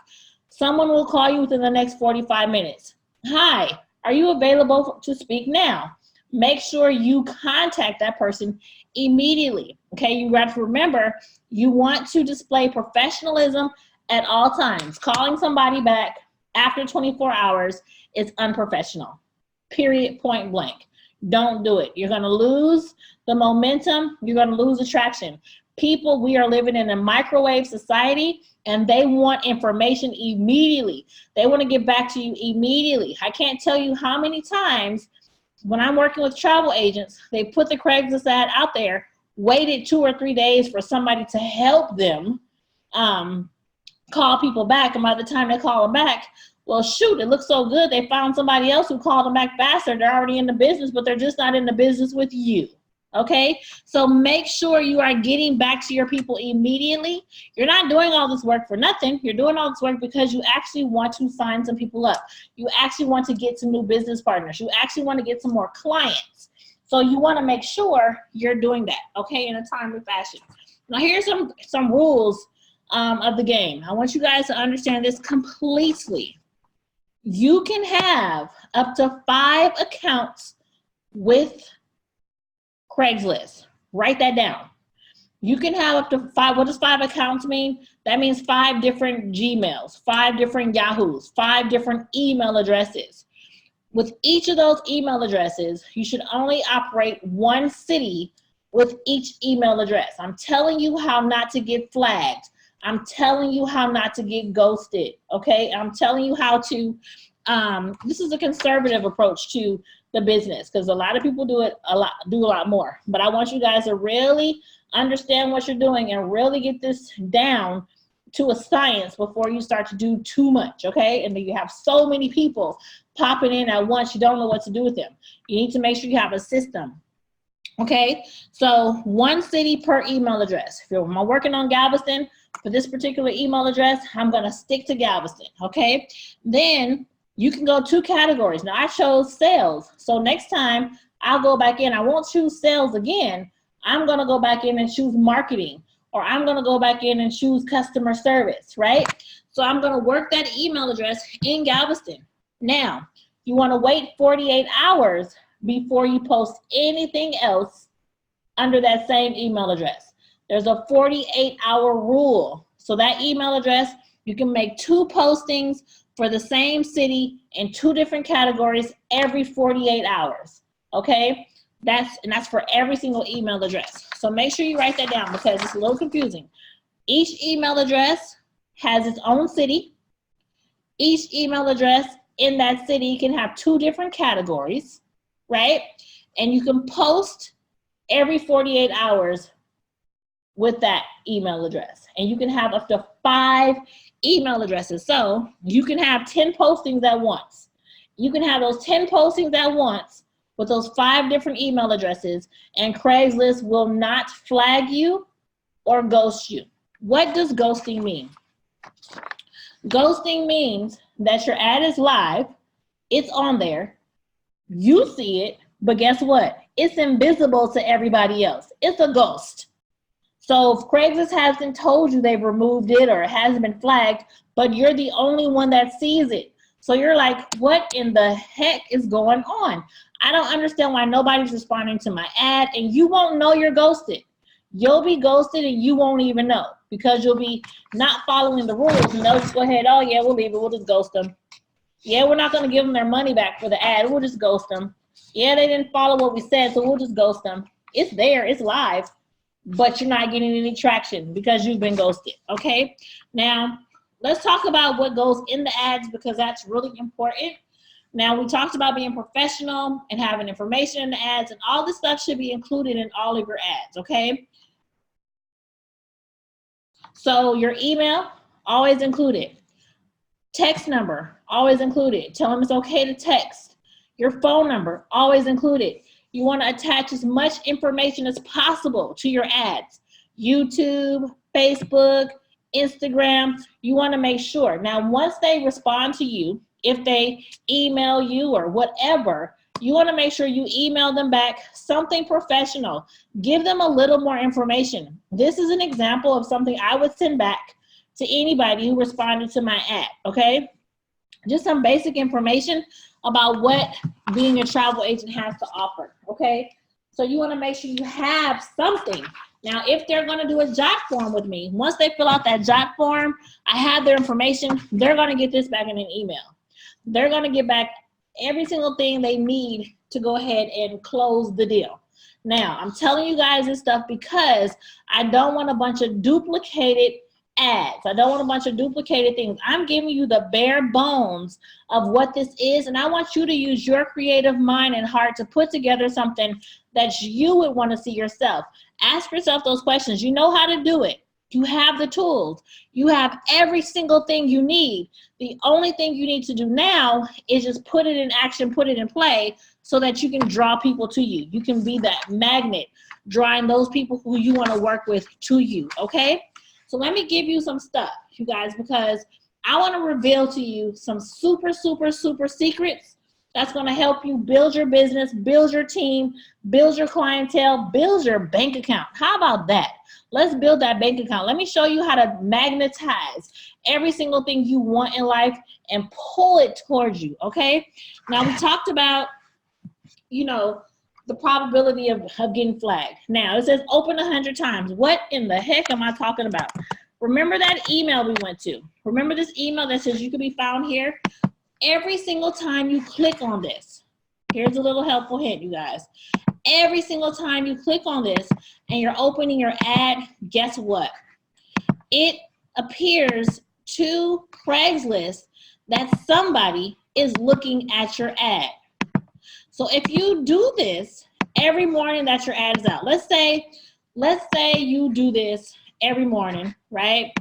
Someone will call you within the next 45 minutes. Hi, are you available to speak now? Make sure you contact that person immediately, okay? You got to remember, you want to display professionalism at all times. Calling somebody back after 24 hours is unprofessional. Period, point blank. Don't do it. You're going to lose the momentum. You're going to lose attraction. People, we are living in a microwave society, and they want information immediately. They want to get back to you immediately. I can't tell you how many times when I'm working with travel agents, they put the Craigslist ad out there, waited 2 or 3 days for somebody to help them call people back, and by the time they call them back, well, shoot, it looks so good. They found somebody else who called them back faster. They're already in the business, but they're just not in the business with you. Okay? So make sure you are getting back to your people immediately. You're not doing all this work for nothing. You're doing all this work because you actually want to sign some people up. You actually want to get some new business partners. You actually want to get some more clients. So you want to make sure you're doing that, okay, in a timely fashion. Now, here's some rules of the game. I want you guys to understand this completely. You can have up to 5 accounts with Craigslist. Write that down. You can have up to 5. What does 5 accounts mean? That means 5 different Gmails, 5 different Yahoos, 5 different email addresses. With each of those email addresses, you should only operate 1 city with each email address. I'm telling you how not to get flagged. I'm telling you how not to get ghosted, okay? I'm telling you how to, this is a conservative approach to the business, because a lot of people do a lot more. But I want you guys to really understand what you're doing and really get this down to a science before you start to do too much, okay? And then you have so many people popping in at once, you don't know what to do with them. You need to make sure you have a system. Okay, so 1 city per email address. If I'm working on Galveston, for this particular email address, I'm gonna stick to Galveston, okay? Then you can go 2 categories. Now I chose sales, so next time I'll go back in, I won't choose sales again. I'm gonna go back in and choose marketing, or I'm gonna go back in and choose customer service, right? So I'm gonna work that email address in Galveston. Now, you wanna wait 48 hours before you post anything else under that same email address. There's a 48-hour rule. So that email address, you can make 2 postings for the same city in 2 different categories every 48 hours, okay? That's for every single email address. So make sure you write that down because it's a little confusing. Each email address has its own city. Each email address in that city can have 2 different categories, right? And you can post every 48 hours with that email address. And you can have up to 5 email addresses. So you can have 10 postings at once. You can have those 10 postings at once with those 5 different email addresses, and Craigslist will not flag you or ghost you. What does ghosting mean? Ghosting means that your ad is live, it's on there, you see it, but guess what? It's invisible to everybody else. It's a ghost. So if Craigslist hasn't told you they've removed it or it hasn't been flagged, but you're the only one that sees it. So you're like, what in the heck is going on? I don't understand why nobody's responding to my ad, and you won't know you're ghosted. You'll be ghosted and you won't even know because you'll be not following the rules, and they'll just go ahead, oh yeah, we'll leave it, we'll just ghost them. Yeah, we're not gonna give them their money back for the ad, we'll just ghost them. Yeah, they didn't follow what we said, so we'll just ghost them. It's there, it's live, but you're not getting any traction because you've been ghosted, okay? Now, let's talk about what goes in the ads because that's really important. Now, we talked about being professional and having information in the ads, and all this stuff should be included in all of your ads, okay? So your email, always include it. Text number, always include it. Tell them it's okay to text. Your phone number, always include it. You want to attach as much information as possible to your ads. YouTube, Facebook, Instagram, you want to make sure. Now, once they respond to you, if they email you or whatever, you want to make sure you email them back something professional. Give them a little more information. This is an example of something I would send back to anybody who responded to my ad, okay? Just some basic information about what being a travel agent has to offer, okay? So you want to make sure you have something. Now, if they're going to do a jot form with me, once they fill out that jot form, I have their information, they're going to get this back in an email. They're going to get back every single thing they need to go ahead and close the deal. Now, I'm telling you guys this stuff because I don't want a bunch of duplicated ads. I don't want a bunch of duplicated things. I'm giving you the bare bones of what this is, and I want you to use your creative mind and heart to put together something that you would want to see yourself. Ask yourself those questions. You know how to do it. You have the tools. You have every single thing you need. The only thing you need to do now is just put it in action, put it in play so that you can draw people to you. You can be that magnet, drawing those people who you want to work with to you, okay? So let me give you some stuff, you guys, because I want to reveal to you some super, super, super secrets that's going to help you build your business, build your team, build your clientele, build your bank account. How about that? Let's build that bank account. Let me show you how to magnetize every single thing you want in life and pull it towards you, okay? Now, we talked about, you know, the probability of getting flagged. Now, it says open 100 times. What in the heck am I talking about? Remember that email we went to? Remember this email that says you can be found here? Every single time you click on this, here's a little helpful hint, you guys. every single time you click on this and you're opening your ad, guess what? It appears to Craigslist that somebody is looking at your ad. So if you do this every morning that your ad is out, let's say you do this every morning, right?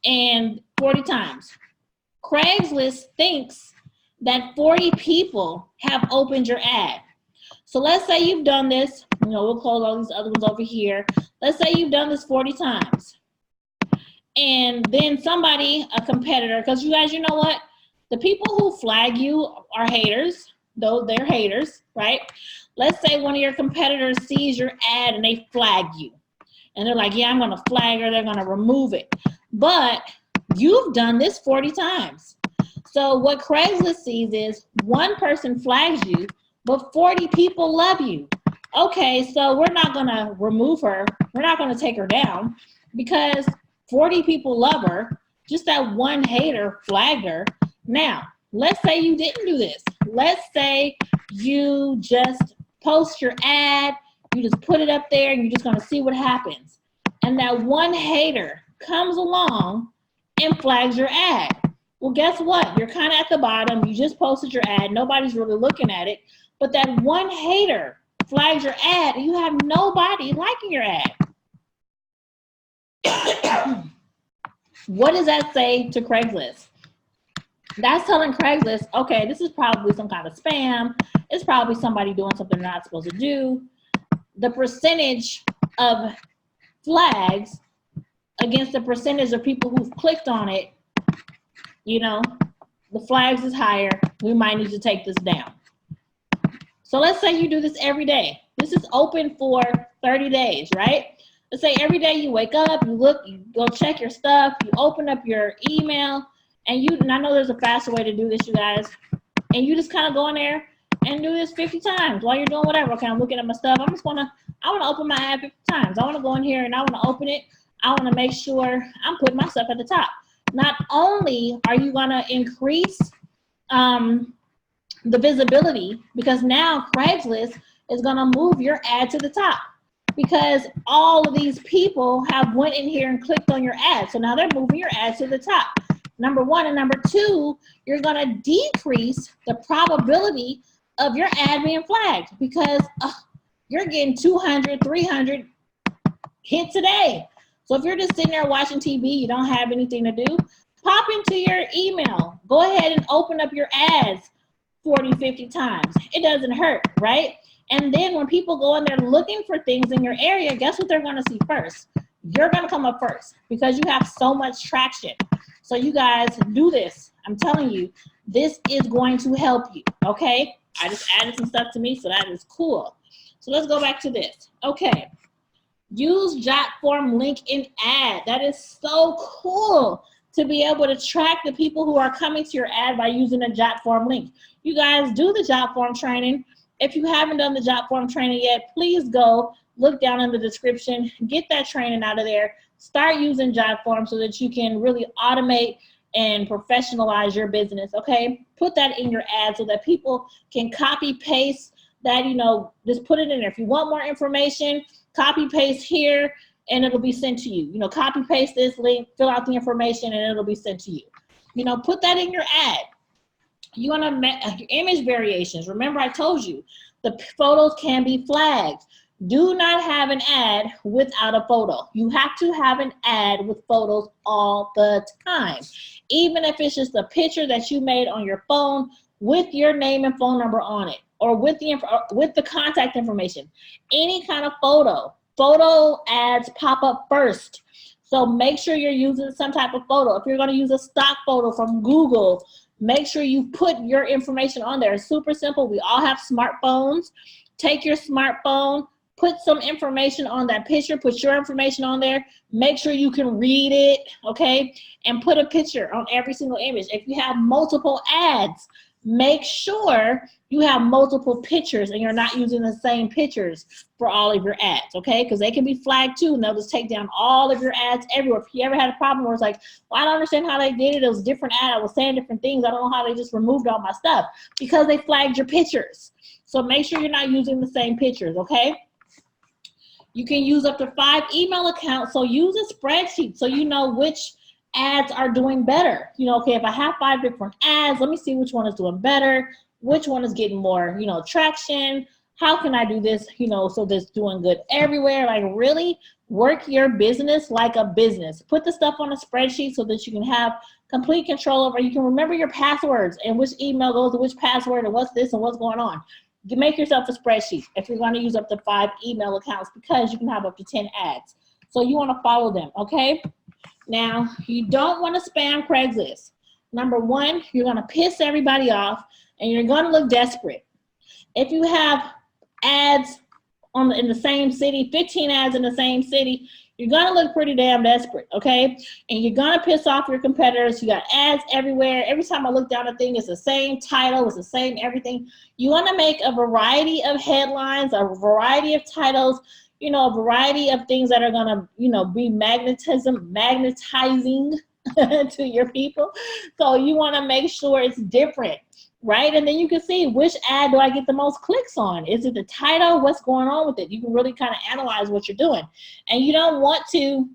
And 40 times. Craigslist thinks that 40 people have opened your ad. So let's say you've done this, we'll close all these other ones over here. Let's say you've done this 40 times. And then somebody, a competitor, because you guys, you know what? The people who flag you are haters, though they're haters, right? Let's say one of your competitors sees your ad and they flag you. And they're like, yeah, I'm going to flag her. They're going to remove it. But you've done this 40 times. So what Craigslist sees is one person flags you, but 40 people love you. Okay, so we're not going to remove her. We're not going to take her down because 40 people love her. Just that one hater flagged her. Now, let's say you didn't do this. Let's say you just post your ad, you just put it up there, and you're just going to see what happens. And that one hater comes along and flags your ad. Well, guess what? You're kind of at the bottom. You just posted your ad. Nobody's really looking at it. But that one hater flags your ad, and you have nobody liking your ad. What does that say to Craigslist? That's telling Craigslist, okay, this is probably some kind of spam. It's probably somebody doing something they're not supposed to do. The percentage of flags against the percentage of people who've clicked on it, the flags is higher. We might need to take this down. So let's say you do this every day. This is open for 30 days, right? Let's say every day you wake up, you look, you go check your stuff, you open up your email, and I know there's a faster way to do this, you guys, and you just kind of go in there and do this 50 times while you're doing whatever. Okay, I'm looking at my stuff. I want to open my ad 50 times. I want to go in here and I want to open it. I want to make sure I'm putting my stuff at the top. Not only are you going to increase the visibility, because now Craigslist is going to move your ad to the top because all of these people have went in here and clicked on your ad. So now they're moving your ad to the top. Number one. And number two, you're going to decrease the probability of your ad being flagged because you're getting 200, 300 hits a day. So if you're just sitting there watching TV, you don't have anything to do, pop into your email. Go ahead and open up your ads 40, 50 times. It doesn't hurt, right? And then when people go in there looking for things in your area, guess what they're going to see first? You're going to come up first because you have so much traction. So you guys do this. I'm telling you, this is going to help you, okay? I just added some stuff to me, so that is cool. So let's go back to this. Okay. Use jot form link in ad. That is so cool to be able to track the people who are coming to your ad by using a jot form link. You guys do the jot form training. If you haven't done the jot form training yet, please go look down in the description, get that training out of there, start using jot form so that you can really automate and professionalize your business, okay? Put that in your ad so that people can copy paste that, just put it in there. If you want more information, copy paste here and it'll be sent to you. Copy paste this link, fill out the information and it'll be sent to you. Put that in your ad. You want to image variations. Remember I told you the photos can be flagged. Do not have an ad without a photo. You have to have an ad with photos all the time. Even if it's just a picture that you made on your phone with your name and phone number on it, or with the contact information. Any kind of photo ads pop up first. So make sure you're using some type of photo. If you're going to use a stock photo from Google, make sure you put your information on there. It's super simple. We all have smartphones. Take your smartphone, put some information on that picture, put your information on there, make sure you can read it, okay? And put a picture on every single image. If you have multiple ads, make sure you have multiple pictures and you're not using the same pictures for all of your ads, okay? Because they can be flagged too, and they'll just take down all of your ads everywhere. If you ever had a problem where it's like, well, I don't understand how they did it. It was different ad. I was saying different things. I don't know how they just removed all my stuff. Because they flagged your pictures. So make sure you're not using the same pictures, okay? You can use up to 5 email accounts. So use a spreadsheet so you know which ads are doing better. You know, okay, if I have 5 different ads, let me see which one is doing better, which one is getting more, you know, traction. How can I do this, you know, so that's doing good everywhere? Like really work your business like a business. Put the stuff on a spreadsheet so that you can have complete control over. You can remember your passwords and which email goes to which password and what's this and what's going on. You make yourself a spreadsheet if you're going to use up to 5 email accounts because you can have up to 10 ads. So you want to follow them, okay? Now, you don't want to spam Craigslist. Number one, you're going to piss everybody off and you're going to look desperate. If you have ads in the same city, 15 ads in the same city, you're going to look pretty damn desperate, okay? And you're going to piss off your competitors. You got ads everywhere. Every time I look down a thing, it's the same title, it's the same everything. You want to make a variety of headlines, a variety of titles, you know, a variety of things that are going to, you know, be magnetizing to your people. So you want to make sure it's different, right? And then you can see which ad do I get the most clicks on? Is it the title? What's going on with it? You can really kind of analyze what you're doing. And you don't want to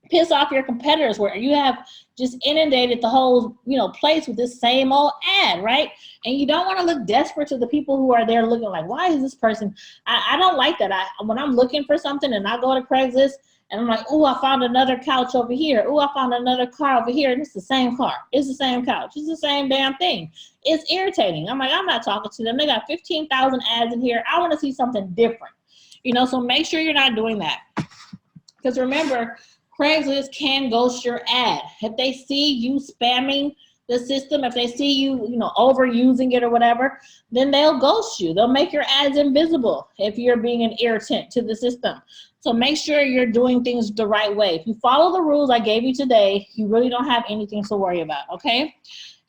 piss off your competitors where you have just inundated the whole, you know, place with this same old ad, right? And you don't want to look desperate to the people who are there looking like, why is this person? I don't like that. When I'm looking for something and I go to Craigslist and I'm like, oh, I found another couch over here. Oh, I found another car over here. And it's the same car. It's the same couch. It's the same damn thing. It's irritating. I'm like, I'm not talking to them. They got 15,000 ads in here. I want to see something different. You know, so make sure you're not doing that. Because remember, Craigslist can ghost your ad. If they see you spamming the system, if they see you, you know, overusing it or whatever, then they'll ghost you. They'll make your ads invisible if you're being an irritant to the system. So make sure you're doing things the right way. If you follow the rules I gave you today, you really don't have anything to worry about, okay?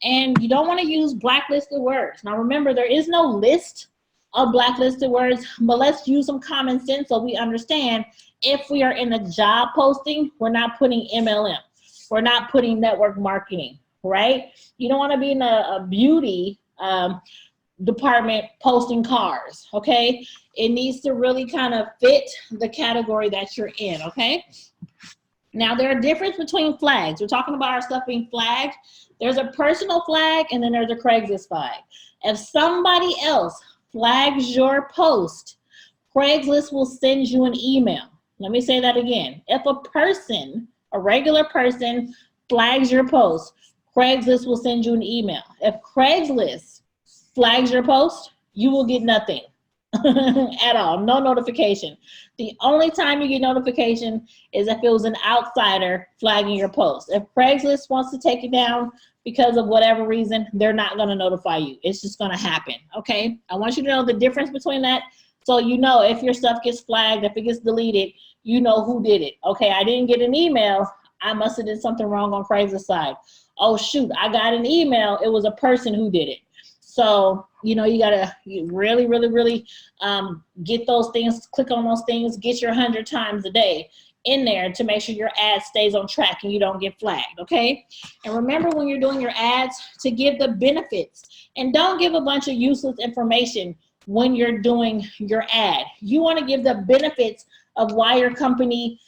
And you don't want to use blacklisted words. Now remember, there is no list of blacklisted words, but let's use some common sense so we understand if we are in a job posting, we're not putting MLM. We're not putting network marketing, right? You don't want to be in a beauty department posting cars, okay? It needs to really kind of fit the category that you're in, okay? Now, there are differences between flags. We're talking about our stuff being flagged. There's a personal flag and then there's a Craigslist flag. If somebody else flags your post, Craigslist will send you an email. Let me say that again. If a person, a regular person, flags your post, Craigslist will send you an email. If Craigslist flags your post, you will get nothing at all, no notification. The only time you get notification is if it was an outsider flagging your post. If Craigslist wants to take it down because of whatever reason, they're not going to notify you. It's just going to happen, okay? I want you to know the difference between that. So you know if your stuff gets flagged, if it gets deleted, you know who did it. Okay, I didn't get an email. I must have did something wrong on Craigslist side. Oh shoot, I got an email. It was a person who did it. So, you know, you gotta really get those things, click on those things, get your 100 times a day in there to make sure your ad stays on track and you don't get flagged, okay? And remember when you're doing your ads to give the benefits and don't give a bunch of useless information when you're doing your ad. You want to give the benefits of why your company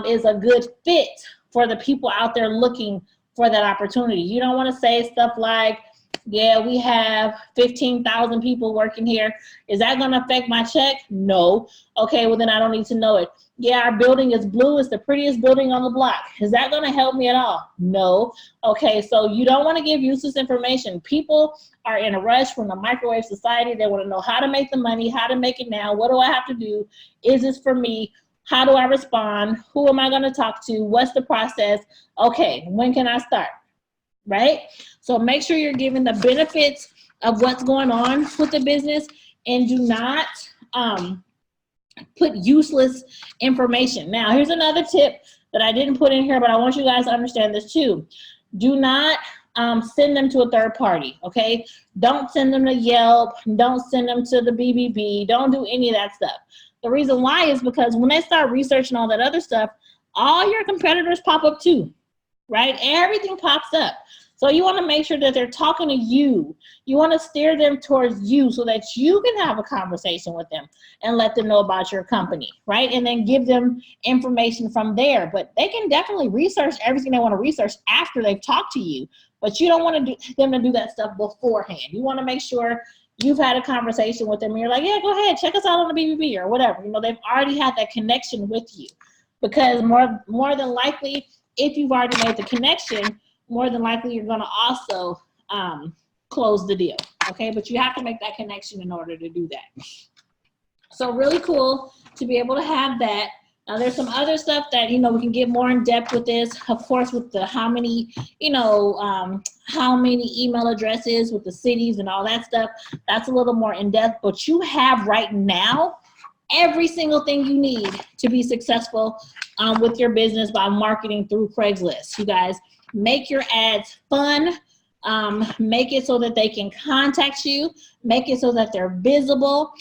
is a good fit for the people out there looking for that opportunity. You don't want to say stuff like, yeah, we have 15,000 people working here. Is that going to affect my check? No. Okay, well then I don't need to know it. Yeah, our building is blue. It's the prettiest building on the block. Is that going to help me at all? No. Okay, so you don't want to give useless information. People are in a rush from the microwave society. They want to know how to make the money, how to make it now. What do I have to do? Is this for me? How do I respond? Who am I going to talk to? What's the process? Okay, when can I start? Right? So make sure you're giving the benefits of what's going on with the business and do not put useless information. Now, here's another tip that I didn't put in here, but I want you guys to understand this too. Do not send them to a third party, okay? Don't send them to Yelp. Don't send them to the BBB. Don't do any of that stuff. The reason why is because when they start researching all that other stuff, all your competitors pop up too, right? Everything pops up. So you want to make sure that they're talking to you. You want to steer them towards you so that you can have a conversation with them and let them know about your company, right? And then give them information from there. But they can definitely research everything they want to research after they've talked to you. But you don't want them to do that stuff beforehand. You want to make sure you've had a conversation with them and you're like, yeah, go ahead, check us out on the BBB or whatever. You know, they've already had that connection with you. Because more than likely, if you've already made the connection, more than likely you're going to also close the deal, okay? But you have to make that connection in order to do that. So really cool to be able to have that. Now there's some other stuff that, you know, we can get more in depth with this, of course, with the how many email addresses with the cities and all that stuff. That's a little more in depth, but you have right now every single thing you need to be successful with your business by marketing through Craigslist. You guys, make your ads fun. Make it so that they can contact you. Make it so that they're visible.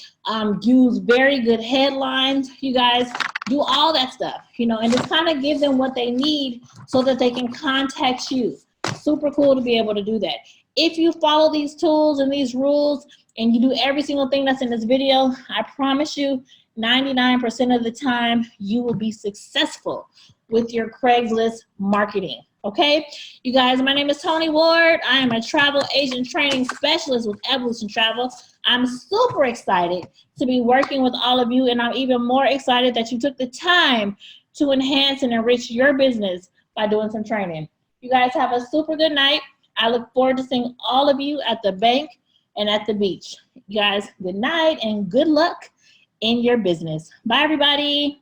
Use very good headlines. You guys, do all that stuff, you know, and just kind of give them what they need so that they can contact you. Super cool to be able to do that. If you follow these tools and these rules and you do every single thing that's in this video, I promise you 99% of the time you will be successful with your Craigslist marketing. Okay, you guys, my name is Toni Ward. I am a travel agent training specialist with Evolution Travel. I'm super excited to be working with all of you, and I'm even more excited that you took the time to enhance and enrich your business by doing some training. You guys have a super good night. I look forward to seeing all of you at the bank and at the beach. You guys, good night and good luck in your business. Bye, everybody.